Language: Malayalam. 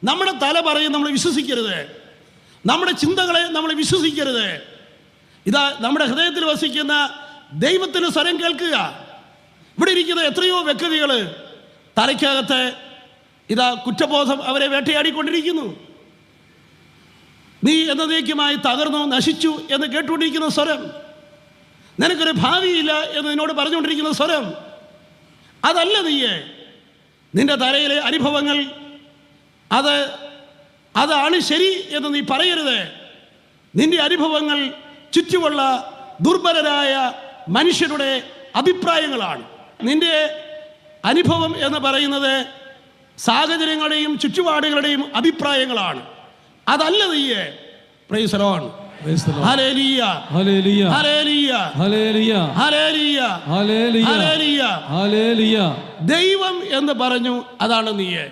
നമ്മുടെ തല പറയും നമ്മൾ വിശ്വസിക്കരുത്, നമ്മുടെ ചിന്തകളെ നമ്മൾ വിശ്വസിക്കരുത്. ഇതാ നമ്മുടെ ഹൃദയത്തിൽ വസിക്കുന്ന ദൈവത്തിന് സ്വരം കേൾക്കുക. ഇവിടെ ഇരിക്കുന്ന എത്രയോ വ്യക്തികൾ തലയ്ക്കകത്ത് ഇതാ കുറ്റബോധം അവരെ വേട്ടയാടിക്കൊണ്ടിരിക്കുന്നു. നീ എന്നതേക്കുമായി തകർന്നു നശിച്ചു എന്ന് കേട്ടുകൊണ്ടിരിക്കുന്ന സ്വരം, നിനക്കൊരു ഭാവിയില്ല എന്ന് നിന്നോട് പറഞ്ഞുകൊണ്ടിരിക്കുന്ന സ്വരം, അതല്ല നീയെ. നിന്റെ തലയിലെ അനുഭവങ്ങൾ അതാണ് ശരി എന്ന് നീ പറയരുത്. നിന്റെ അനുഭവങ്ങൾ ചുറ്റുമുള്ള ദുർബലരായ മനുഷ്യരുടെ അഭിപ്രായങ്ങളാണ്. നിന്റെ അനുഭവം എന്ന് പറയുന്നത് സാഹചര്യങ്ങളുടെയും ചുറ്റുപാടുകളുടെയും അഭിപ്രായങ്ങളാണ്, അതല്ല നീയെ. Praise the Lord. Hallelujah hallelujah hallelujah hallelujah hallelujah hallelujah hallelujah. ദൈവം എന്ന് പറഞ്ഞു, അതാണ് നീയെ.